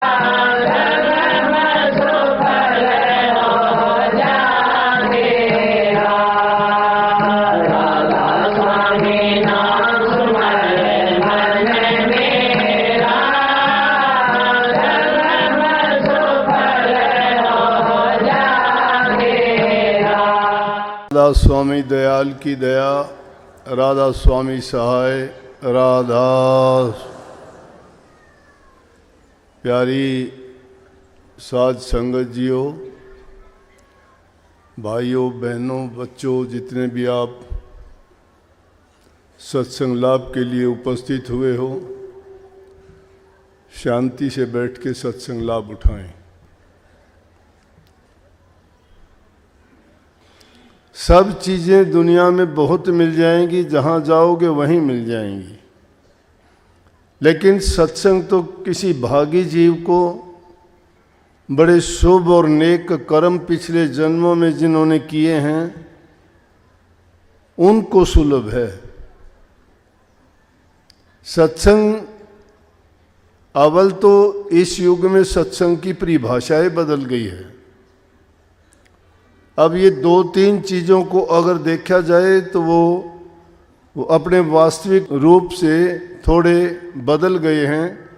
राधा स्वामी दयाल की दया, राधा स्वामी सहाय, राधा। प्यारी साध संगत जियो, भाइयों बहनों बच्चों, जितने भी आप सत्संग लाभ के लिए उपस्थित हुए हो, शांति से बैठ के सत्संग लाभ उठाएं। सब चीज़ें दुनिया में बहुत मिल जाएंगी, जहाँ जाओगे वहीं मिल जाएंगी, लेकिन सत्संग तो किसी भागी जीव को बड़े शुभ और नेक कर्म पिछले जन्मों में जिन्होंने किए हैं उनको सुलभ है। सत्संग अव्वल तो इस युग में सत्संग की परिभाषाएं बदल गई है। अब ये दो तीन चीज़ों को अगर देखा जाए तो वो अपने वास्तविक रूप से थोड़े बदल गए हैं।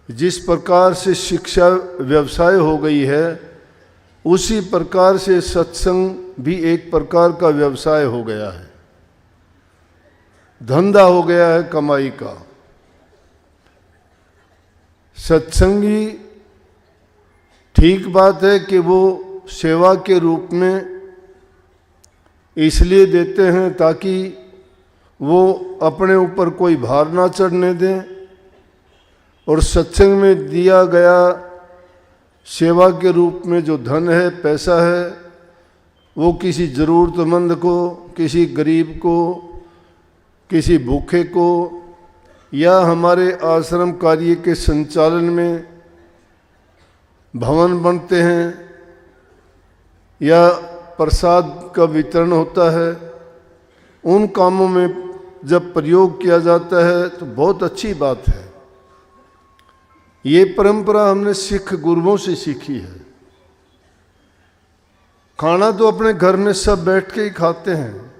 जिस प्रकार से शिक्षा व्यवसाय हो गई है, उसी प्रकार से सत्संग भी एक प्रकार का व्यवसाय हो गया है, धंधा हो गया है कमाई का। सत्संगी ठीक बात है कि वो सेवा के रूप में इसलिए देते हैं ताकि वो अपने ऊपर कोई भार ना चढ़ने दें, और सत्संग में दिया गया सेवा के रूप में जो धन है, पैसा है, वो किसी ज़रूरतमंद को, किसी गरीब को, किसी भूखे को, या हमारे आश्रम कार्य के संचालन में भवन बनते हैं या प्रसाद का वितरण होता है, उन कामों में जब प्रयोग किया जाता है तो बहुत अच्छी बात है। ये परंपरा हमने सिख गुरुओं से सीखी है। खाना तो अपने घर में सब बैठ के ही खाते हैं,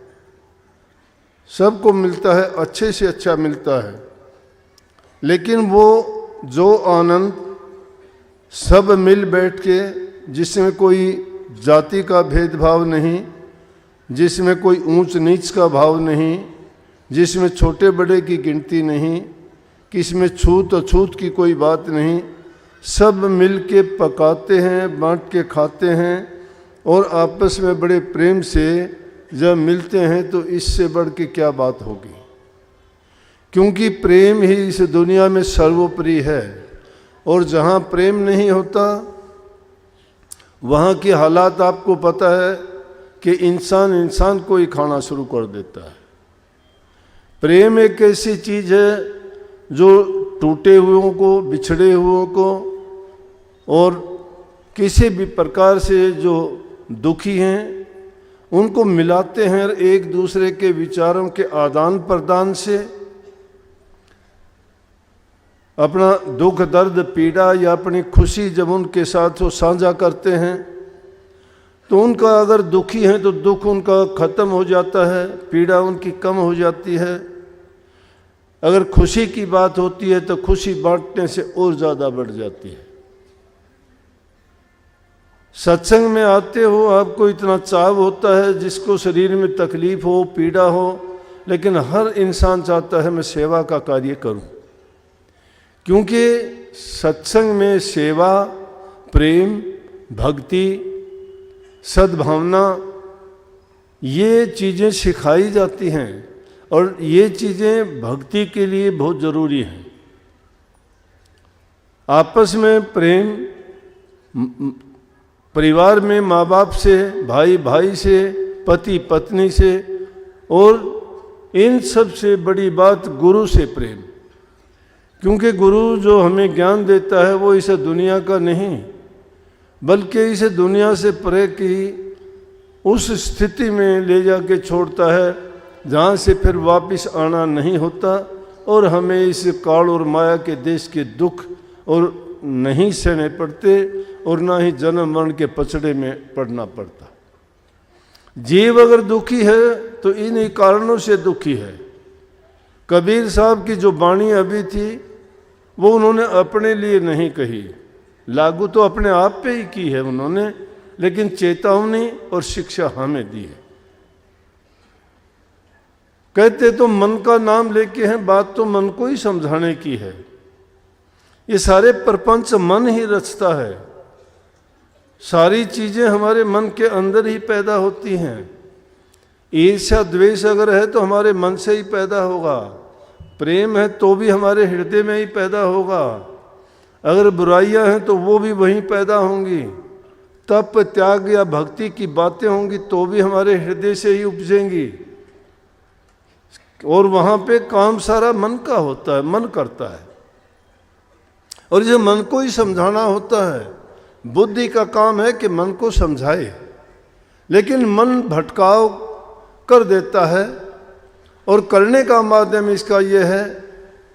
सबको मिलता है, अच्छे से अच्छा मिलता है, लेकिन वो जो आनंद सब मिल बैठ के, जिसमें कोई जाति का भेदभाव नहीं, जिसमें कोई ऊंच नीच का भाव नहीं, जिसमें छोटे बड़े की गिनती नहीं, किसमें छूत अछूत की कोई बात नहीं, सब मिल के पकाते हैं, बांट के खाते हैं, और आपस में बड़े प्रेम से जब मिलते हैं तो इससे बढ़ के क्या बात होगी। क्योंकि प्रेम ही इस दुनिया में सर्वोपरि है, और जहाँ प्रेम नहीं होता वहाँ के हालात आपको पता है कि इंसान को ही खाना शुरू कर देता है। प्रेम एक ऐसी चीज़ है जो टूटे हुओं को, बिछड़े हुओं को, और किसी भी प्रकार से जो दुखी हैं उनको मिलाते हैं एक दूसरे के विचारों के आदान प्रदान से। अपना दुख दर्द पीड़ा या अपनी खुशी जब उनके साथ वो साझा करते हैं तो उनका, अगर दुखी हैं तो दुख उनका ख़त्म हो जाता है, पीड़ा उनकी कम हो जाती है। अगर खुशी की बात होती है तो खुशी बांटने से और ज़्यादा बढ़ जाती है। सत्संग में आते हो, आपको इतना चाव होता है, जिसको शरीर में तकलीफ हो, पीड़ा हो, लेकिन हर इंसान चाहता है मैं सेवा का कार्य करूं, क्योंकि सत्संग में सेवा, प्रेम, भक्ति, सद्भावना, ये चीज़ें सिखाई जाती हैं, और ये चीज़ें भक्ति के लिए बहुत ज़रूरी हैं। आपस में प्रेम, परिवार में माँ बाप से, भाई भाई से, पति पत्नी से, और इन सब से बड़ी बात गुरु से प्रेम। क्योंकि गुरु जो हमें ज्ञान देता है वो इस दुनिया का नहीं, बल्कि इस दुनिया से परे की उस स्थिति में ले जाके छोड़ता है जहाँ से फिर वापस आना नहीं होता, और हमें इस काल और माया के देश के दुख और नहीं सहने पड़ते और ना ही जन्म मरण के पचड़े में पड़ना पड़ता। जीव अगर दुखी है तो इन्हीं कारणों से दुखी है। कबीर साहब की जो वाणी अभी थी वो उन्होंने अपने लिए नहीं कही, लागू तो अपने आप पे ही की है उन्होंने, लेकिन चेतावनी और शिक्षा हमें दी है। कहते तो मन का नाम लेके हैं, बात तो मन को ही समझाने की है। ये सारे प्रपंच मन ही रचता है, सारी चीजें हमारे मन के अंदर ही पैदा होती हैं। ईर्ष्या द्वेष अगर है तो हमारे मन से ही पैदा होगा, प्रेम है तो भी हमारे हृदय में ही पैदा होगा, अगर बुराइयां हैं तो वो भी वहीं पैदा होंगी, तप त्याग या भक्ति की बातें होंगी तो भी हमारे हृदय से ही उपजेंगी। और वहां पे काम सारा मन का होता है, मन करता है, और ये मन को ही समझाना होता है। बुद्धि का काम है कि मन को समझाए, लेकिन मन भटकाव कर देता है। और करने का माध्यम इसका यह है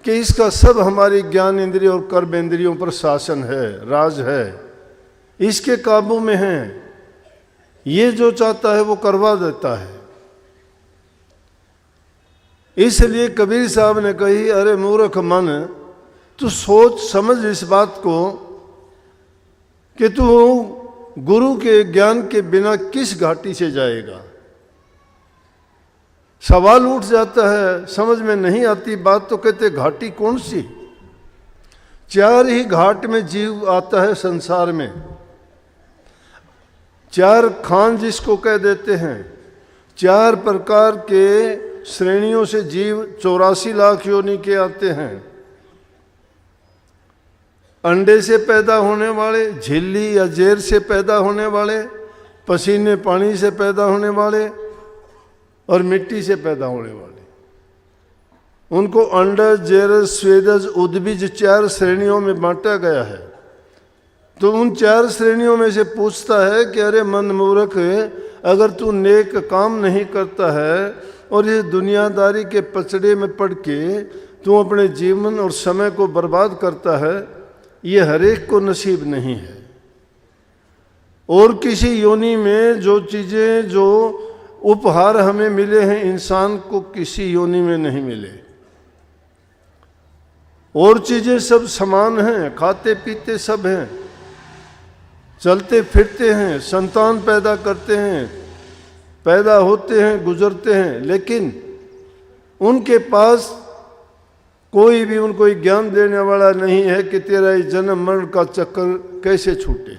कि इसका सब हमारी ज्ञान इंद्रिय और कर्म इंद्रियों पर शासन है, राज है, इसके काबू में है। ये जो चाहता है वो करवा देता है। इसलिए कबीर साहब ने कही, अरे मूर्ख मन, तू सोच समझ इस बात को कि तू गुरु के ज्ञान के बिना किस घाटी से जाएगा। सवाल उठ जाता है, समझ में नहीं आती बात तो कहते घाटी कौन सी? 4 ही घाट में जीव आता है संसार में। 4 खान जिसको कह देते हैं, 4 प्रकार के श्रेणियों से जीव 84 लाख योनि के आते हैं। अंडे से पैदा होने वाले, झिल्ली या जेर से पैदा होने वाले, पसीने पानी से पैदा होने वाले और मिट्टी से पैदा होने वाले, उनको अंडज, जेरज, स्वेदज, उद्भिज 4 श्रेणियों में बांटा गया है। तो उन 4 श्रेणियों में से पूछता है कि अरे मन मूर्ख, अगर तू नेक काम नहीं करता है और इस दुनियादारी के पचड़े में पड़ के तू अपने जीवन और समय को बर्बाद करता है, ये हरेक को नसीब नहीं है। और किसी योनि में जो चीज़ें, जो उपहार हमें मिले हैं, इंसान को किसी योनि में नहीं मिले। और चीज़ें सब समान हैं, खाते पीते सब हैं, चलते फिरते हैं, संतान पैदा करते हैं, पैदा होते हैं, गुजरते हैं, लेकिन उनके पास कोई भी उनको ज्ञान देने वाला नहीं है कि तेरा ये जन्म मरण का चक्कर कैसे छूटे।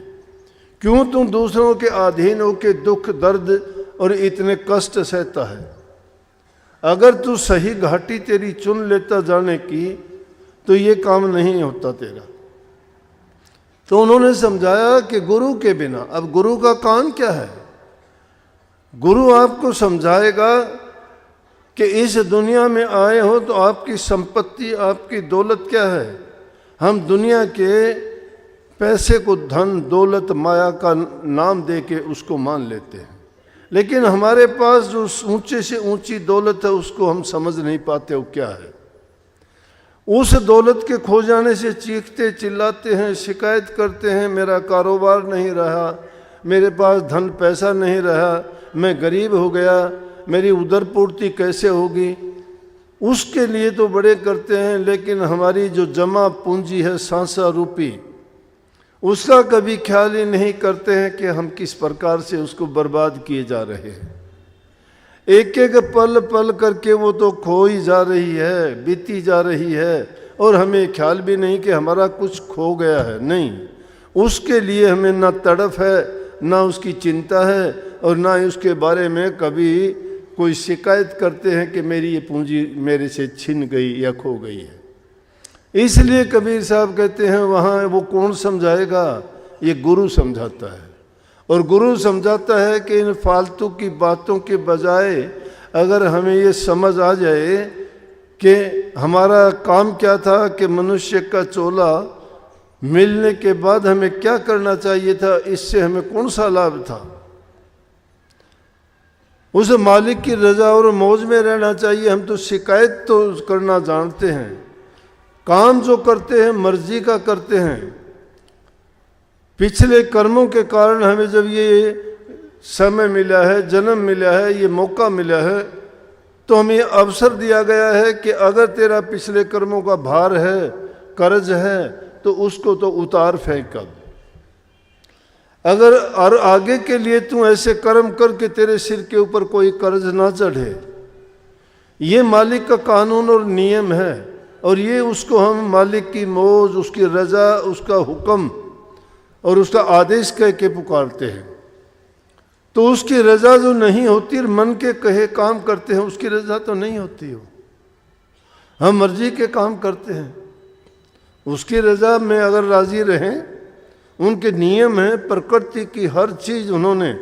क्यों तुम दूसरों के अधीन होकर दुख दर्द और इतने कष्ट सहता है? अगर तू सही घाटी तेरी चुन लेता जाने की तो ये काम नहीं होता तेरा। तो उन्होंने समझाया कि गुरु के बिना, अब गुरु का काम क्या है? गुरु आपको समझाएगा कि इस दुनिया में आए हो तो आपकी संपत्ति, आपकी दौलत क्या है। हम दुनिया के पैसे को धन, दौलत, माया का नाम दे के उसको मान लेते हैं, लेकिन हमारे पास जो ऊंचे से ऊंची दौलत है उसको हम समझ नहीं पाते वो क्या है। उस दौलत के खो जाने से चीखते चिल्लाते हैं, शिकायत करते हैं, मेरा कारोबार नहीं रहा, मेरे पास धन पैसा नहीं रहा, मैं गरीब हो गया, मेरी उदर पूर्ति कैसे होगी। उसके लिए तो बड़े करते हैं, लेकिन हमारी जो जमा पूंजी है सांसा रूपी, उसका कभी ख्याल ही नहीं करते हैं कि हम किस प्रकार से उसको बर्बाद किए जा रहे हैं। एक एक पल पल करके वो तो खो ही जा रही है, बीती जा रही है, और हमें ख्याल भी नहीं कि हमारा कुछ खो गया है। नहीं, उसके लिए हमें ना तड़फ है, ना उसकी चिंता है, और ना ही उसके बारे में कभी कोई शिकायत करते हैं कि मेरी ये पूंजी मेरे से छिन गई या खो गई है। इसलिए कबीर साहब कहते हैं वहाँ वो कौन समझाएगा? ये गुरु समझाता है। और गुरु समझाता है कि इन फालतू की बातों के बजाय अगर हमें ये समझ आ जाए कि हमारा काम क्या था, कि मनुष्य का चोला मिलने के बाद हमें क्या करना चाहिए था, इससे हमें कौन सा लाभ था। उस मालिक की रजा और मौज में रहना चाहिए। हम तो शिकायत तो करना जानते हैं, काम जो करते हैं मर्जी का करते हैं, पिछले कर्मों के कारण हमें जब ये समय मिला है, जन्म मिला है, ये मौका मिला है, तो हमें अवसर दिया गया है कि अगर तेरा पिछले कर्मों का भार है, कर्ज है, तो उसको तो उतार फेंक अब। अगर और आगे के लिए तू ऐसे कर्म कर कि तेरे सिर के ऊपर कोई कर्ज ना चढ़े, ये मालिक का कानून और नियम है। और ये उसको हम मालिक की मौज, उसकी रजा, उसका हुक्म और उसका आदेश कह के पुकारते हैं। तो उसकी रजा जो नहीं होती, मन के कहे काम करते हैं, उसकी रजा तो नहीं होती हो। हम मर्जी के काम करते हैं, उसकी रजा में अगर राजी रहें, उनके नियम हैं, प्रकृति की हर चीज़ उन्होंने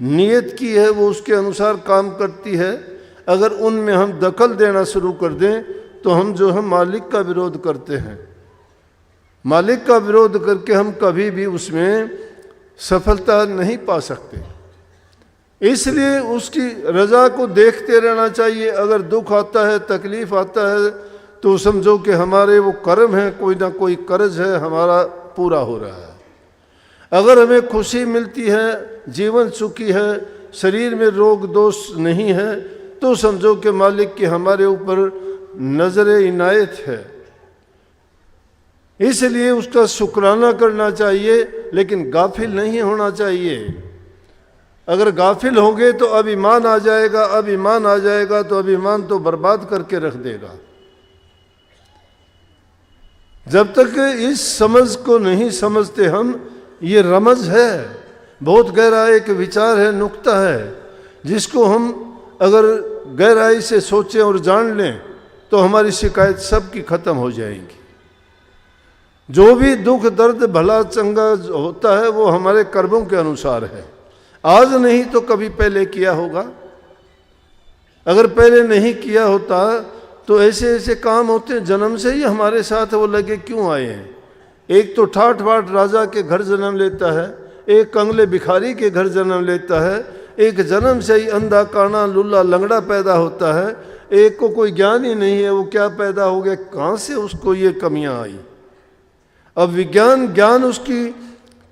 नियत की है, वो उसके अनुसार काम करती है। अगर उनमें हम दखल देना शुरू कर दें तो हम जो है मालिक का विरोध करते हैं। मालिक का विरोध करके हम कभी भी उसमें सफलता नहीं पा सकते। इसलिए उसकी रजा को देखते रहना चाहिए। अगर दुख आता है, तकलीफ आता है, तो समझो कि हमारे वो कर्म है, कोई ना कोई कर्ज है हमारा पूरा हो रहा है। अगर हमें खुशी मिलती है, जीवन सुखी है, शरीर में रोग दोष नहीं है, तो समझो कि मालिक की हमारे ऊपर नजर इनायत है। इसलिए उसका शुक्राना करना चाहिए, लेकिन गाफिल नहीं होना चाहिए। अगर गाफिल होंगे तो अभिमान आ जाएगा, अभिमान आ जाएगा तो अभिमान तो बर्बाद करके रख देगा। जब तक इस समझ को नहीं समझते हम, ये रमज है, बहुत गहरा एक विचार है, नुक्ता है, जिसको हम अगर गहराई से सोचें और जान लें तो हमारी शिकायत सब की खत्म हो जाएंगी। जो भी दुख दर्द भला चंगा होता है वो हमारे कर्मों के अनुसार है। आज नहीं तो कभी पहले किया होगा। अगर पहले नहीं किया होता तो ऐसे ऐसे काम होते, जन्म से ही हमारे साथ वो लगे क्यों आए हैं। एक तो ठाठ बाट राजा के घर जन्म लेता है, एक कंगले भिखारी के घर जन्म लेता है, एक जन्म से ही अंधा काना लुल्ला लंगड़ा पैदा होता है, एक को कोई ज्ञान ही नहीं है वो क्या पैदा हो गया, कहाँ से उसको ये कमियां आई। अब विज्ञान ज्ञान उसकी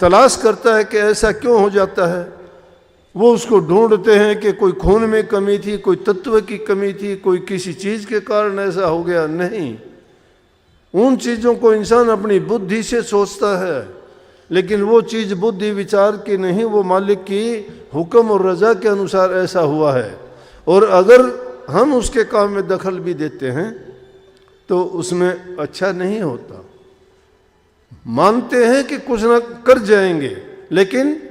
तलाश करता है कि ऐसा क्यों हो जाता है। वो उसको ढूंढते हैं कि कोई खून में कमी थी, कोई तत्व की कमी थी, कोई किसी चीज़ के कारण ऐसा हो गया। नहीं, उन चीज़ों को इंसान अपनी बुद्धि से सोचता है, लेकिन वो चीज़ बुद्धि विचार की नहीं, वो मालिक की हुक्म और रजा के अनुसार ऐसा हुआ है। और अगर हम उसके काम में दखल भी देते हैं तो उसमें अच्छा नहीं होता। मानते हैं कि कुछ ना कर जाएंगे, लेकिन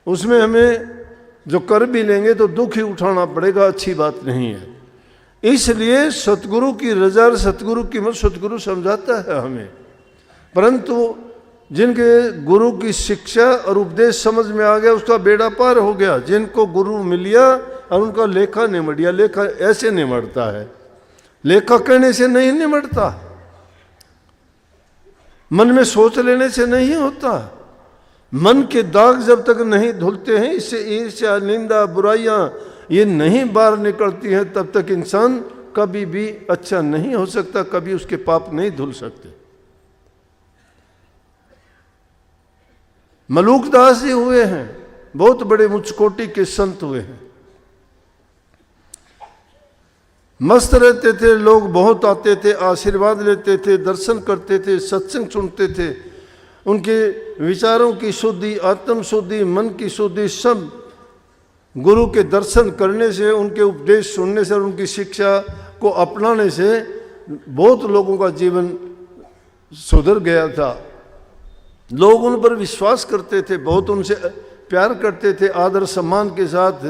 उसमें हमें जो कर भी लेंगे तो दुख ही उठाना पड़ेगा, अच्छी बात नहीं है। इसलिए सतगुरु की रजा, सतगुरु की मत, सतगुरु समझाता है हमें। परंतु जिनके गुरु की शिक्षा और उपदेश समझ में आ गया उसका बेड़ा पार हो गया। जिनको गुरु मिल गया और उनका लेखा निमट गया। लेखा ऐसे निमटता है, लेखा कहने से नहीं निमटता, मन में सोच लेने से नहीं होता। मन के दाग जब तक नहीं धुलते हैं, इससे ईर्ष्या निंदा बुराइयां ये नहीं बाहर निकलती हैं, तब तक इंसान कभी भी अच्छा नहीं हो सकता, कभी उसके पाप नहीं धुल सकते। मलूकदास जी हुए हैं, बहुत बड़े उच्च कोटि के संत हुए हैं। मस्त रहते थे, लोग बहुत आते थे, आशीर्वाद लेते थे, दर्शन करते थे, सत्संग सुनते थे। उनके विचारों की शुद्धि, आत्म शुद्धि, मन की शुद्धि सब गुरु के दर्शन करने से, उनके उपदेश सुनने से और उनकी शिक्षा को अपनाने से बहुत लोगों का जीवन सुधर गया था। लोग उन पर विश्वास करते थे, बहुत उनसे प्यार करते थे, आदर सम्मान के साथ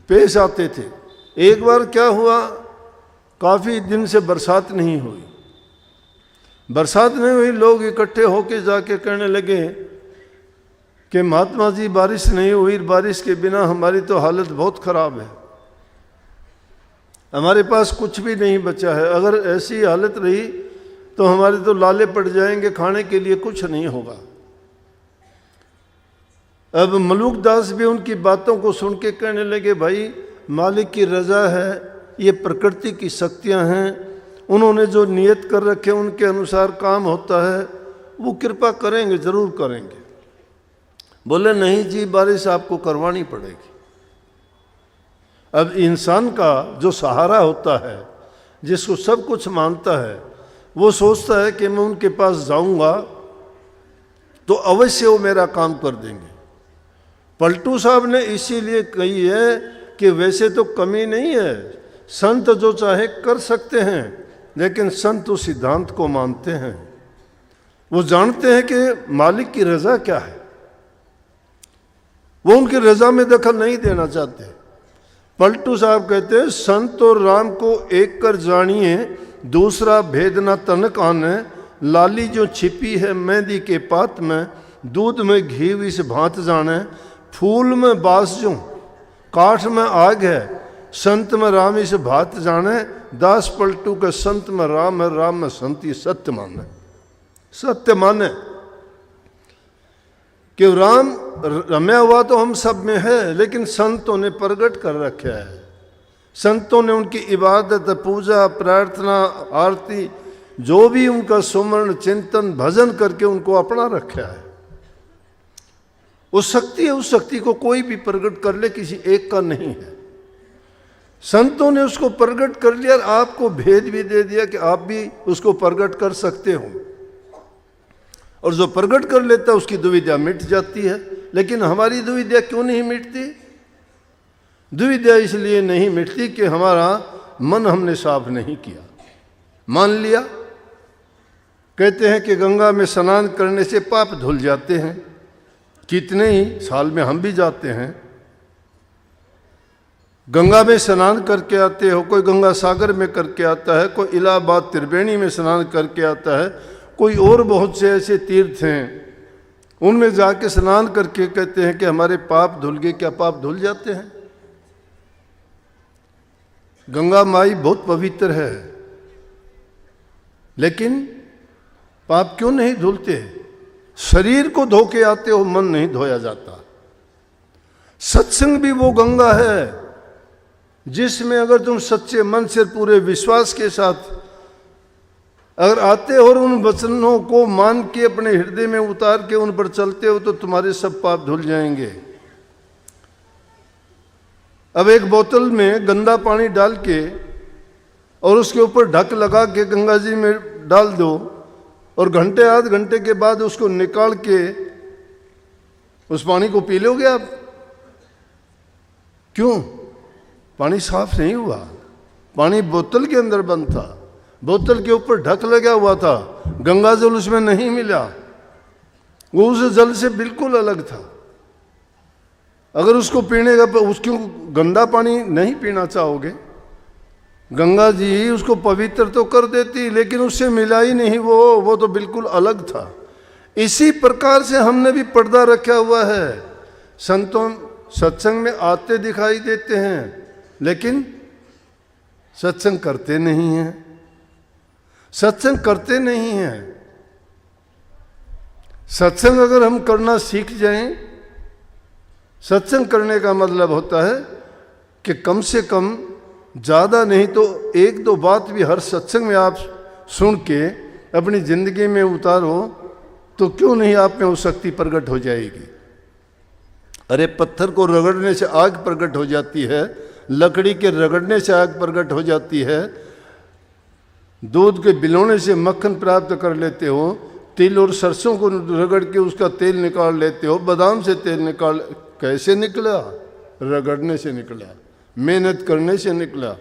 पेश आते थे। एक बार क्या हुआ, काफ़ी दिन से बरसात नहीं हुई। बरसात नहीं हुई, लोग इकट्ठे होके जाके कहने लगे कि महात्मा जी बारिश नहीं हुई, बारिश के बिना हमारी तो हालत बहुत ख़राब है, हमारे पास कुछ भी नहीं बचा है। अगर ऐसी हालत रही तो हमारे तो लाले पड़ जाएंगे, खाने के लिए कुछ नहीं होगा। अब मलूकदास भी उनकी बातों को सुन के कहने लगे, भाई मालिक की रजा है, ये प्रकृति की शक्तियां हैं, उन्होंने जो नियत कर रखे उनके अनुसार काम होता है। वो कृपा करेंगे, जरूर करेंगे। बोले नहीं जी, बारिश आपको करवानी पड़ेगी। अब इंसान का जो सहारा होता है, जिसको सब कुछ मानता है, वो सोचता है कि मैं उनके पास जाऊंगा तो अवश्य वो मेरा काम कर देंगे। पलटू साहब ने इसीलिए कही है कि वैसे तो कमी नहीं है, संत जो चाहे कर सकते हैं, लेकिन संत उस सिद्धांत को मानते हैं। वो जानते हैं कि मालिक की रजा क्या है, वो उनकी रजा में दखल नहीं देना चाहते। पलटू साहब कहते हैं संत और राम को एक कर जानिए, दूसरा भेद न तनक आने। लाली जो छिपी है मेहंदी के पात में, दूध में घी इस भांत जाने। फूल में बास जो काठ में आग है, संत में राम इस भात जाने। दास पलटू के संत में राम है, राम में संत, ये सत्य माने, सत्य माने कि राम रम्या हुआ तो हम सब में है, लेकिन संतों ने प्रगट कर रखा है। संतों ने उनकी इबादत, पूजा, प्रार्थना, आरती, जो भी उनका सुमरण, चिंतन, भजन करके उनको अपना रखा है। उस शक्ति है, उस शक्ति को कोई भी प्रकट कर ले, किसी एक का नहीं है। संतों ने उसको प्रकट कर लिया और आपको भेद भी दे दिया कि आप भी उसको प्रकट कर सकते हो। और जो प्रकट कर लेता है उसकी दुविधा मिट जाती है। लेकिन हमारी दुविधा क्यों नहीं मिटती? दुविधा इसलिए नहीं मिटती कि हमारा मन हमने साफ नहीं किया। मान लिया, कहते हैं कि गंगा में स्नान करने से पाप धुल जाते हैं। कितने ही साल में हम भी जाते हैं, गंगा में स्नान करके आते हो। कोई गंगा सागर में करके आता है, कोई इलाहाबाद त्रिवेणी में स्नान करके आता है, कोई और बहुत से ऐसे तीर्थ हैं उनमें जाके स्नान करके कहते हैं कि हमारे पाप धुल गए। क्या पाप धुल जाते हैं? गंगा माई बहुत पवित्र है, लेकिन पाप क्यों नहीं धुलते? शरीर को धो के आते हो, मन नहीं धोया जाता। सत्संग भी वो गंगा है जिसमें अगर तुम सच्चे मन से, पूरे विश्वास के साथ अगर आते हो और उन वचनों को मान के अपने हृदय में उतार के उन पर चलते हो, तो तुम्हारे सब पाप धुल जाएंगे। अब एक बोतल में गंदा पानी डाल के और उसके ऊपर ढक लगा के गंगा जी में डाल दो और घंटे आध घंटे के बाद उसको निकाल के उस पानी को पी लोगे आप? क्यों? पानी साफ नहीं हुआ। पानी बोतल के अंदर बंद था, बोतल के ऊपर ढक लगा हुआ था, गंगा जल उसमें नहीं मिला, वो उस जल से बिल्कुल अलग था। अगर उसको पीने का, उसको गंदा पानी नहीं पीना चाहोगे, गंगा जी उसको पवित्र तो कर देती, लेकिन उससे मिला ही नहीं, वो तो बिल्कुल अलग था। इसी प्रकार से हमने भी पर्दा रखा हुआ है। संतों सत्संग में आते दिखाई देते हैं, लेकिन सत्संग करते नहीं हैं, सत्संग करते नहीं हैं। सत्संग अगर हम करना सीख जाएं, सत्संग करने का मतलब होता है कि कम से कम, ज़्यादा नहीं तो एक दो बात भी हर सत्संग में आप सुन के अपनी ज़िंदगी में उतारो, तो क्यों नहीं आप में वो शक्ति प्रकट हो जाएगी। अरे पत्थर को रगड़ने से आग प्रकट हो जाती है, लकड़ी के रगड़ने से आग प्रकट हो जाती है, दूध के बिलोने से मक्खन प्राप्त कर लेते हो, तिल और सरसों को रगड़ के उसका तेल निकाल लेते हो, बादाम से तेल निकाल, कैसे निकला? रगड़ने से निकला, मेहनत करने से निकला।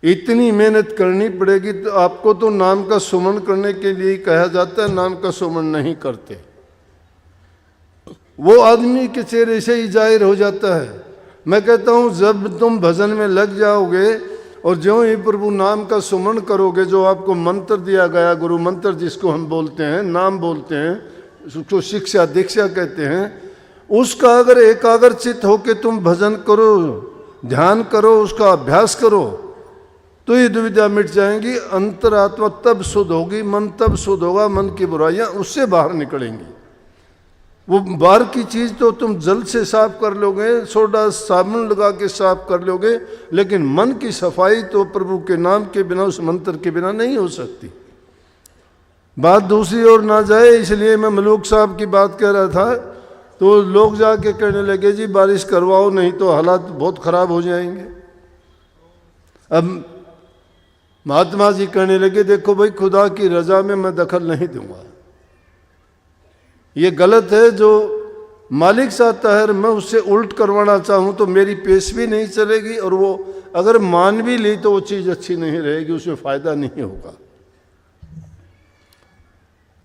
इतनी मेहनत करनी पड़ेगी। तो आपको तो नाम का सुमन करने के लिए कहा जाता है, नाम का सुमन नहीं करते, वो आदमी के चेहरे से ही जाहिर हो जाता है। मैं कहता हूँ जब तुम भजन में लग जाओगे और जो ही प्रभु नाम का सुमन करोगे, जो आपको मंत्र दिया गया, गुरु मंत्र जिसको हम बोलते हैं, नाम बोलते हैं, उसको शिक्षा दीक्षा कहते हैं, उसका अगर एकाग्र चित्त होके तुम भजन करो, ध्यान करो, उसका अभ्यास करो, तो ये दुविधा मिट जाएंगी। अंतरात्मा तब शुद्ध होगी, मन तब शुद्ध होगा, मन की बुराइयां उससे बाहर निकलेंगी। वो बाहर की चीज़ तो तुम जल से साफ कर लोगे, सोडा साबुन लगा के साफ कर लोगे, लेकिन मन की सफाई तो प्रभु के नाम के बिना, उस मंत्र के बिना नहीं हो सकती। बात दूसरी ओर ना जाए, इसलिए मैं मलूक साहब की बात कह रहा था। तो लोग जाके कहने लगे जी बारिश करवाओ, नहीं तो हालात बहुत ख़राब हो जाएंगे। अब महात्मा जी कहने लगे देखो भाई, खुदा की रजा में मैं दखल नहीं दूंगा, ये गलत है। जो मालिक चाहता है मैं उससे उल्ट करवाना चाहूँ तो मेरी पेश भी नहीं चलेगी, और वो अगर मान भी ली तो वो चीज़ अच्छी नहीं रहेगी, उसमें फ़ायदा नहीं होगा।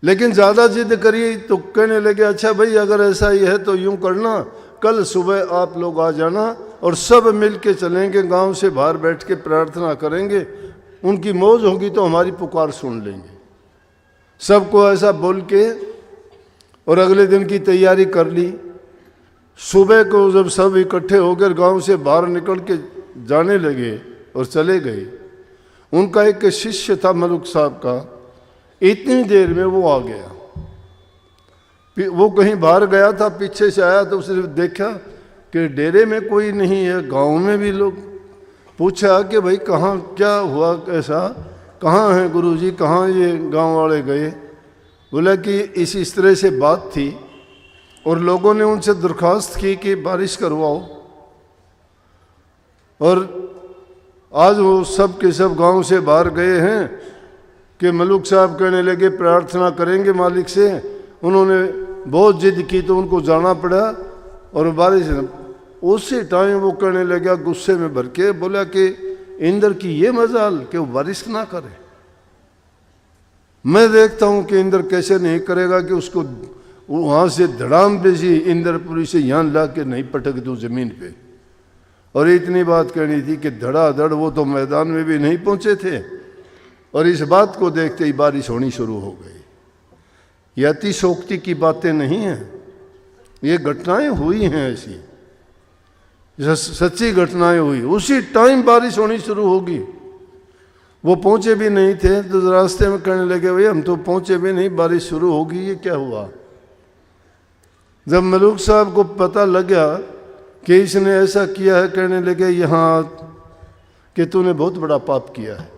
लेकिन ज़्यादा जिद करी तो कहने लगे अच्छा भाई अगर ऐसा ही है तो यूँ करना, कल सुबह आप लोग आ जाना और सब मिल के चलेंगे, गांव से बाहर बैठ के प्रार्थना करेंगे, उनकी मौज होगी तो हमारी पुकार सुन लेंगे। सबको ऐसा बोल के और अगले दिन की तैयारी कर ली। सुबह को जब सब इकट्ठे होकर गांव से बाहर निकल के जाने लगे और चले गए, उनका एक शिष्य था मलुक साहब का, इतनी देर में वो आ गया। वो कहीं बाहर गया था, पीछे से आया तो उसने देखा कि डेरे में कोई नहीं है, गांव में भी लोग। पूछा कि भाई कहाँ क्या हुआ, कैसा, कहाँ हैं गुरुजी, कहाँ ये गांव वाले गए। बोला कि इस तरह से बात थी और लोगों ने उनसे दरख्वास्त की कि बारिश करवाओ, और आज वो सब के सब गांव से बाहर गए हैं कि मलुक साहब कहने लगे प्रार्थना करेंगे मालिक से। उन्होंने बहुत जिद की तो उनको जाना पड़ा, और बारिश उसी टाइम वो कहने लगा गुस्से में भर के, बोला कि इंद्र की ये मजाल कि वो बारिश ना करे। मैं देखता हूँ कि इंद्र कैसे नहीं करेगा कि उसको वहाँ से धड़ाम पे सी इंद्रपुरी से यहाँ ला के नहीं पटक दूँ ज़मीन पे। और इतनी बात कहनी थी कि धड़ाधड़ वो तो मैदान में भी नहीं पहुँचे थे, और इस बात को देखते ही बारिश होनी शुरू हो गई। ये अतिशोक्ति की बातें नहीं हैं, ये घटनाएं हुई हैं, ऐसी सच्ची घटनाएं हुई। उसी टाइम बारिश होनी शुरू होगी। वो पहुंचे भी नहीं थे तो रास्ते में कहने लगे भाई हम तो पहुंचे भी नहीं, बारिश शुरू होगी, ये क्या हुआ। जब मलूक साहब को पता लगा कि इसने ऐसा किया है, कहने लगे यहाँ कि तूने बहुत बड़ा पाप किया है।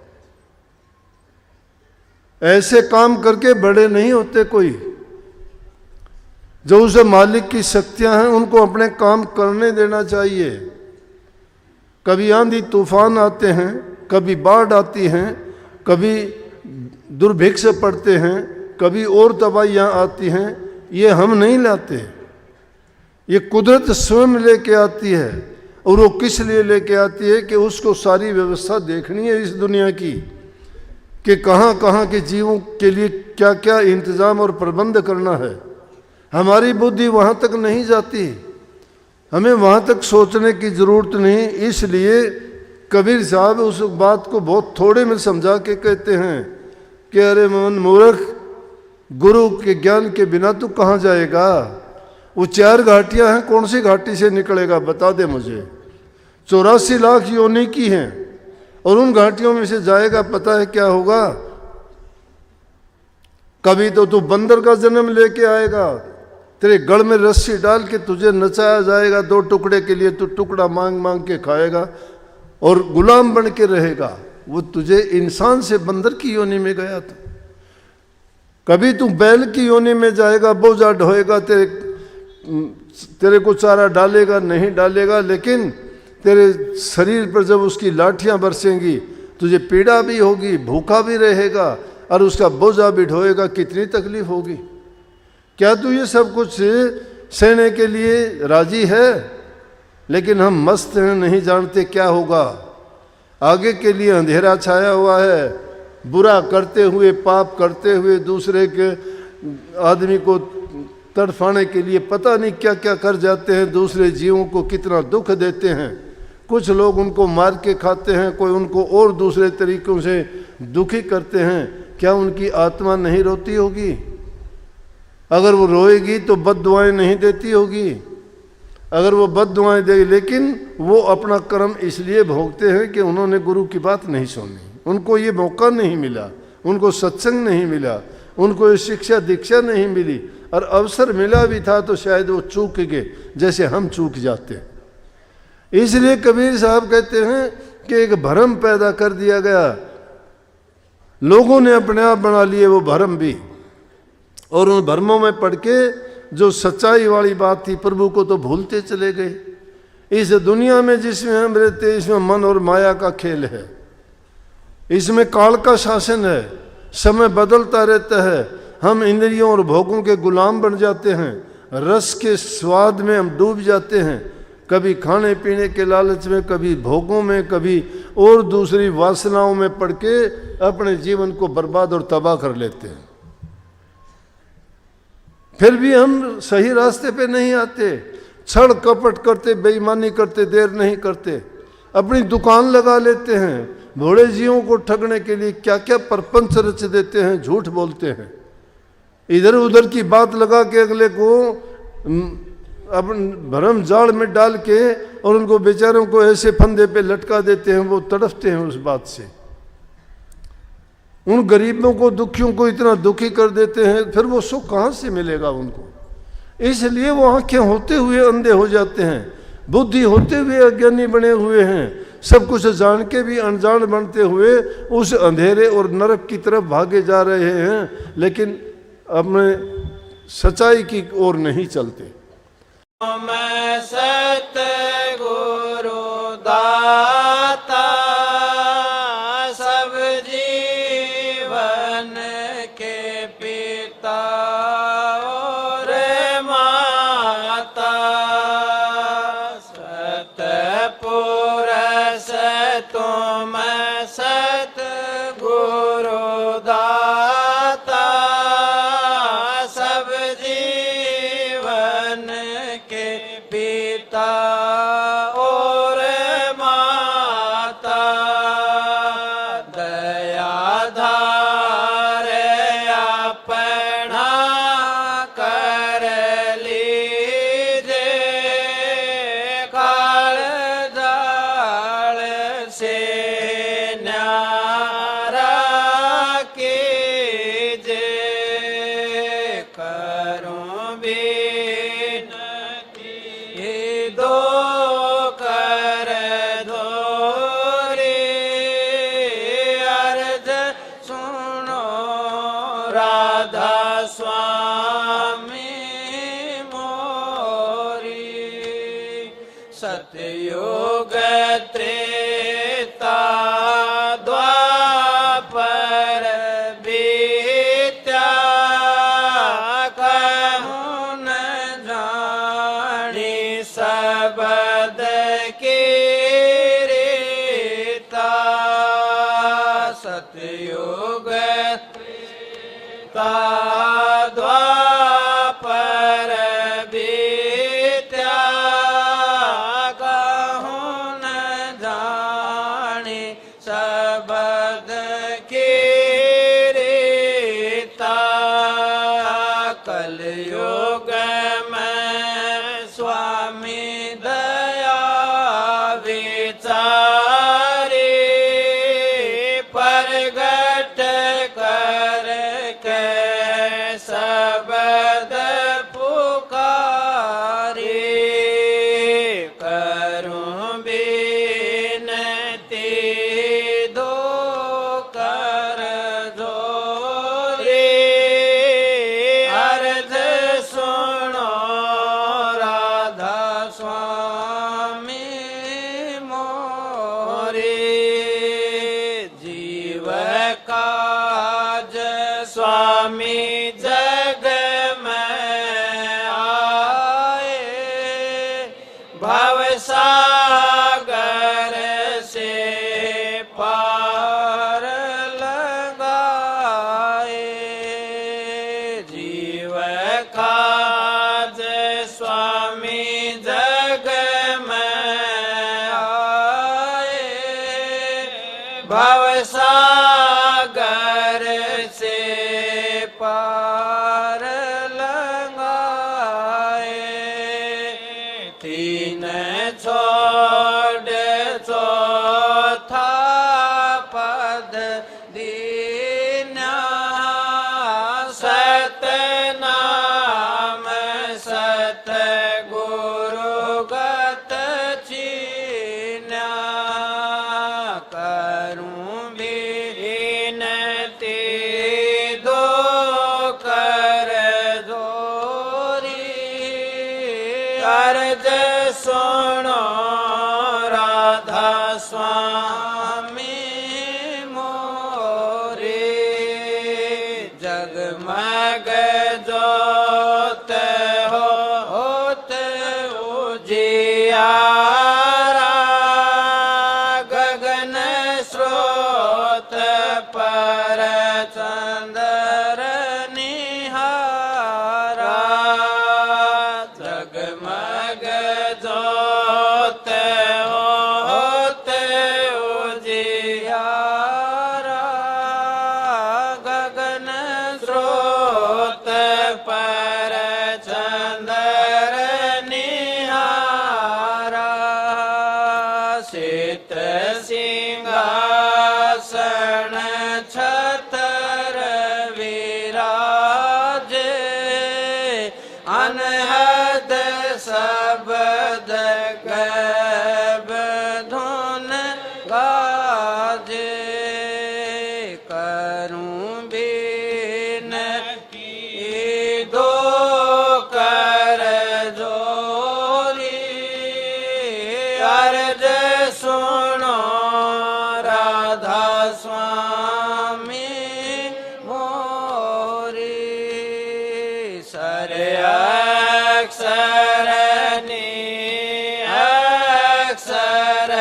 ऐसे काम करके बड़े नहीं होते कोई। जो उसे मालिक की शक्तियां हैं उनको अपने काम करने देना चाहिए। कभी आंधी तूफान आते हैं, कभी बाढ़ आती हैं, कभी दुर्भिक्ष पड़ते हैं, कभी और तबाहियाँ आती हैं, ये हम नहीं लाते, ये कुदरत स्वयं लेके आती है। और वो किस लिए लेके आती है कि उसको सारी व्यवस्था देखनी है इस दुनिया की, कि कहाँ कहाँ के जीवों के लिए क्या क्या इंतज़ाम और प्रबंध करना है। हमारी बुद्धि वहाँ तक नहीं जाती, हमें वहाँ तक सोचने की ज़रूरत नहीं। इसलिए कबीर साहब उस बात को बहुत थोड़े में समझा के कहते हैं कि अरे मन मूर्ख, गुरु के ज्ञान के बिना तू कहाँ जाएगा। वो 4 घाटियाँ हैं, कौन सी घाटी से निकलेगा बता दे मुझे। 84 लाख योनि की हैं, और उन घाटियों में से जाएगा, पता है क्या होगा। कभी तो तू बंदर का जन्म लेके आएगा, तेरे गल में रस्सी डाल के तुझे नचाया जाएगा, 2 टुकड़े के लिए तू टुकड़ा मांग मांग के खाएगा और गुलाम बन के रहेगा। वो तुझे इंसान से बंदर की योनि में गया था। कभी तू बैल की योनि में जाएगा, बोझा ढोएगा, तेरे को चारा डालेगा नहीं डालेगा, लेकिन तेरे शरीर पर जब उसकी लाठियां बरसेंगी तुझे पीड़ा भी होगी, भूखा भी रहेगा और उसका बोझा भी ढोएगा, कितनी तकलीफ होगी। क्या तू ये सब कुछ सहने के लिए राजी है? लेकिन हम मस्त हैं, नहीं जानते क्या होगा। आगे के लिए अंधेरा छाया हुआ है, बुरा करते हुए, पाप करते हुए, दूसरे के आदमी को तड़फाने के लिए पता नहीं क्या क्या कर जाते हैं, दूसरे जीवों को कितना दुख देते हैं। कुछ लोग उनको मार के खाते हैं, कोई उनको और दूसरे तरीक़ों से दुखी करते हैं। क्या उनकी आत्मा नहीं रोती होगी? अगर वो रोएगी तो बद्दुआएं नहीं देती होगी। अगर वो बद्दुआएं देगी, लेकिन वो अपना कर्म इसलिए भोगते हैं कि उन्होंने गुरु की बात नहीं सुनी, उनको ये मौका नहीं मिला, उनको सत्संग नहीं मिला, उनको ये शिक्षा दीक्षा नहीं मिली, और अवसर मिला भी था तो शायद वो चूक गए, जैसे हम चूक जाते हैं। इसलिए कबीर साहब कहते हैं कि एक भ्रम पैदा कर दिया गया लोगों ने अपने आप बना लिए वो भरम भी, और उन भरमों में पड़ के जो सच्चाई वाली बात थी प्रभु को तो भूलते चले गए। इस दुनिया में जिसमें हम रहते, इसमें मन और माया का खेल है, इसमें काल का शासन है, समय बदलता रहता है। हम इंद्रियों और भोगों के गुलाम बन जाते हैं, रस के स्वाद में हम डूब जाते हैं, कभी खाने पीने के लालच में, कभी भोगों में, कभी और दूसरी वासनाओं में पड़ के अपने जीवन को बर्बाद और तबाह कर लेते हैं। फिर भी हम सही रास्ते पे नहीं आते, छल कपट करते, बेईमानी करते, देर नहीं करते, अपनी दुकान लगा लेते हैं, भोले जीवों को ठगने के लिए क्या क्या परपंच रच देते हैं, झूठ बोलते हैं, इधर उधर की बात लगा के अगले को अपन भरम जाल में डाल के और उनको बेचारों को ऐसे फंदे पे लटका देते हैं, वो तड़फते हैं उस बात से। उन गरीबों को, दुखियों को इतना दुखी कर देते हैं, फिर वो सुख कहाँ से मिलेगा उनको? इसलिए वो आंखें होते हुए अंधे हो जाते हैं, बुद्धि होते हुए अज्ञानी बने हुए हैं, सब कुछ जान के भी अनजान बनते हुए उस अंधेरे और नरक की तरफ भागे जा रहे हैं, लेकिन अपने सच्चाई की ओर नहीं चलते। मैं सतगुरु दाता सब जीवन के पिता और माता, सतपुरुष तुम सतगुरु दाता सब जीवन के पिता और माता, दयाधार अपना कर लीजे, कालजाल से न्यारा कीजे, करूं बिनती दो कर धोरी, अर्ज सुनो राधा स्वामी मोरी, सतयुग त्रेता द्वापर बीत्या, कहूँ न जानी सबद की रीता, सतयुग त्रेता द्वापर बीत्या, कहूँ न जानी सबद की रीता, कलयुग में स्वामी दया विचारी, परगट अर्ज सुनो राधा स्वामी मोरे। जगमग जोत होत उजियारा, गगन स्रोत पर चंद्र निहारा। जगमग जोत होत उजियारा, गगन स्रोत पर चंद्र निहारा। शीत सिंहासन छतर विराजे, अनहद शब्द गैब धुन गाजे। करूं बिनती दो कर जोरी, अर्ज सुनो राधा स्वामी मोरी। सर अक्षर नि अक्षर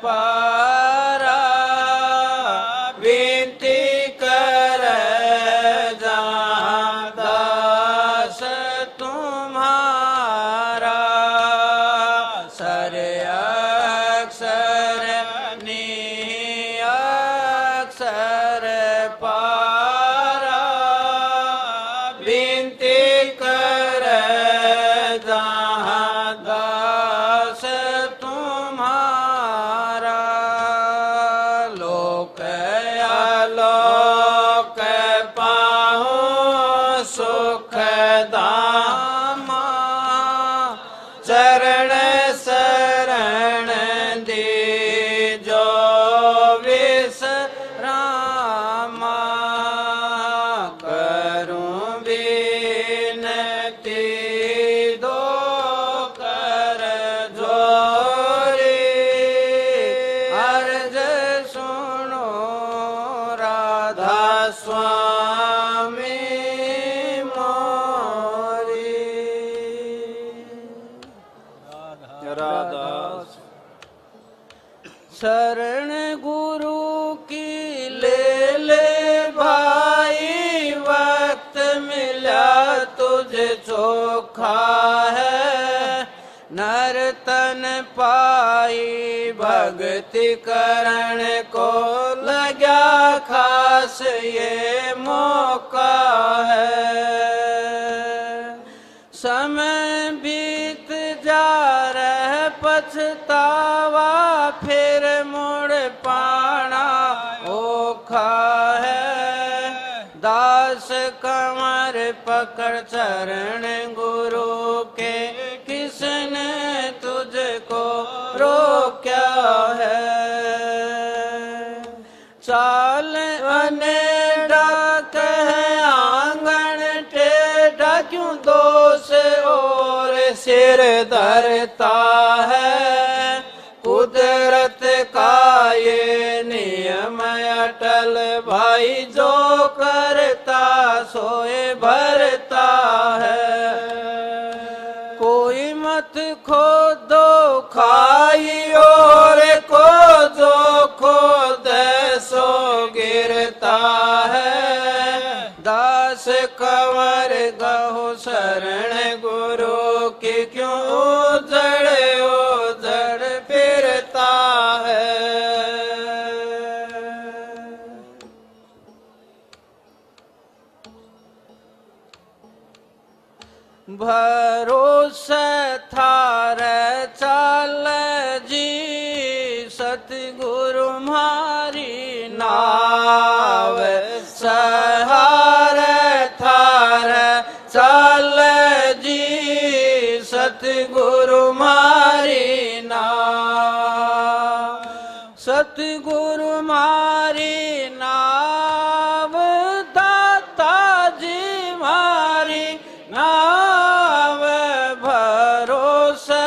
पारा, विनती कर जहाँ दास तुम्हारा। सर अक्षर नि अक्षर पारा, विनती कर जहाँ दास तुम्हारा। लोक आलोक पाहो सुख दामा, चरण शरण दीजो विश्रामा। करूं बिनती दो कर जोरी, अर्ज सुनो राधा स्वामी मोरी। राधा शरण गुरु की ले भाई, वक्त मिला तुझे चोखा है। नर तन पाई भक्ति करण को लगा खास ये मौका है। समय बीत जा रह पछतावा, फिर मुड़ पाना ओखा है। दास कमर पकड़ चरण गुरु के, किसने तुझको रोक्या है। चाल अनेडा कह आंगन टेढ़ा, क्यों दोष और सिर धरता है। कुदरत का ये नियम अटल भाई, जो करता सोए भरता है। कोई मत खोदो खाई, और को जो खोद सो गिरता है। दास कंवर गहो शरण गुरु की, क्यों उजड़ उजड़ फिरता है। भरोसा थार चाल जी, सतगुरु मारी नाव। सहार थार चाल जी, सतगुरु मारी नाव। सतगुरु मारी नाव, दाता जी मारी नाव। भरोसा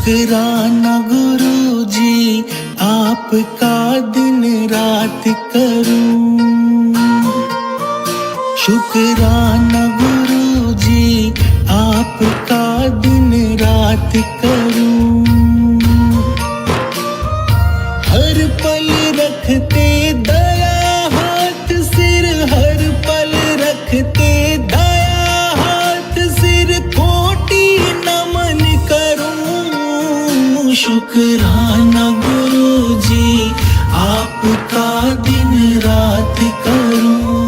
शुक्राना गुरु जी आपका दिन रात करूं, शुक्राना गुरु जी आपका दिन रात करूं। हर पल रखते दया हाथ सिर, हर पल रखते दया हाथ सिर, कोटि नमन करूं। शुक्राना गुरु जी आपका दिन रात करूं।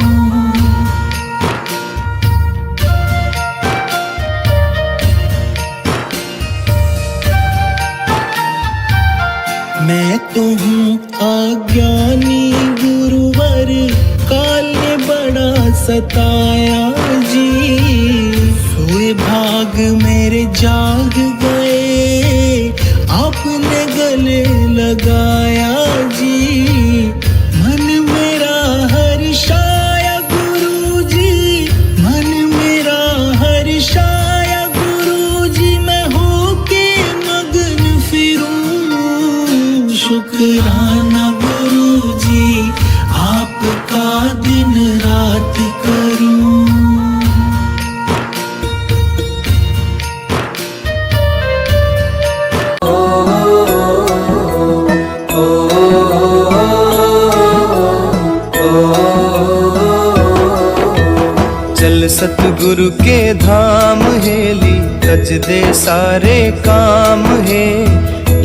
मैं तो हूँ अज्ञानी गुरुवर, काल ने बड़ा सताया जी। सोए भाग मेरे जाग गए, आपने गले लगाया जी। मन मेरा हर्षाया गुरु जी, मन मेरा हर्षाया गुरु जी। मैं होके मगन फिरूं, शुक्राना गुरु जी आपका दिन रात करूं। चल सतगुरु के धाम हेली, तज दे सारे काम है।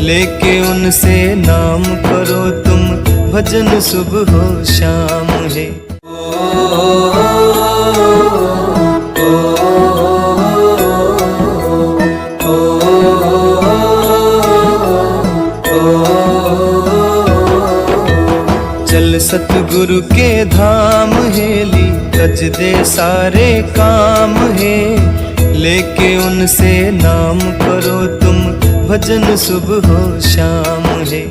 लेके उनसे नाम करो तुम, भजन सुबह हो शाम है। चल सतगुरु के धाम हेली, तज दे सारे काम है। लेके उनसे नाम करो तुम, भजन सुबह हो शाम है।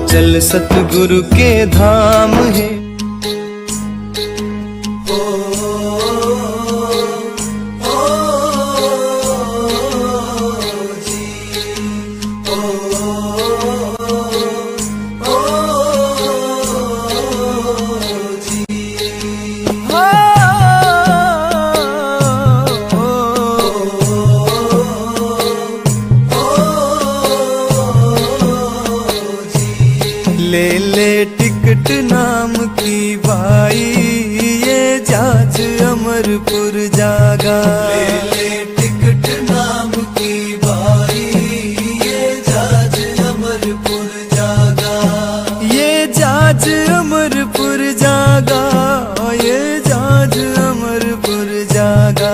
चल सतगुरु के धाम है। ले ले टिकट नाम की बाई, ये जाज अमरपुर जागा। ले ले टिकट नाम की बाई, ये जाज अमरपुर जागा। ये जाज अमरपुर जागा, ये जाज अमरपुर जागा।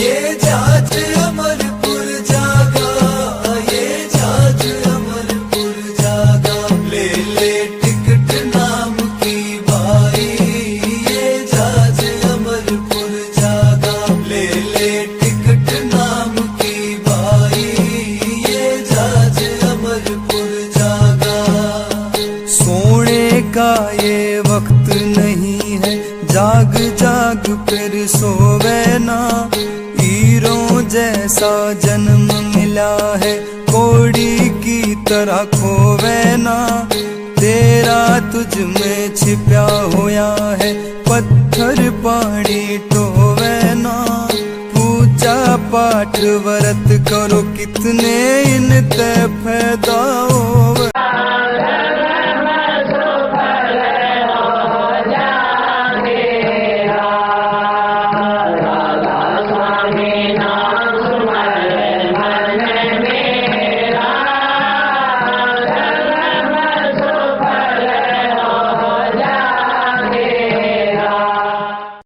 ये जाज अमरपुर जागा, ये जाज अमरपुर जागा। ले ले टिकट नाम की बाई, ये जाज अमरपुर जागा। ले ले टिकट नाम की बाई, ये जाज अमरपुर जागा। सोने का ये वक्त नहीं है, जाग जाग फिर सोवे ना। हीरों जैसा जन्म मिला है, कोड़ी की तरह खोवे ना। तेरा तुझ में छिपा होया है, पत्थर पानी टोवे ना। पूजा पाठ व्रत करो, कितने इन ते फायदा हो।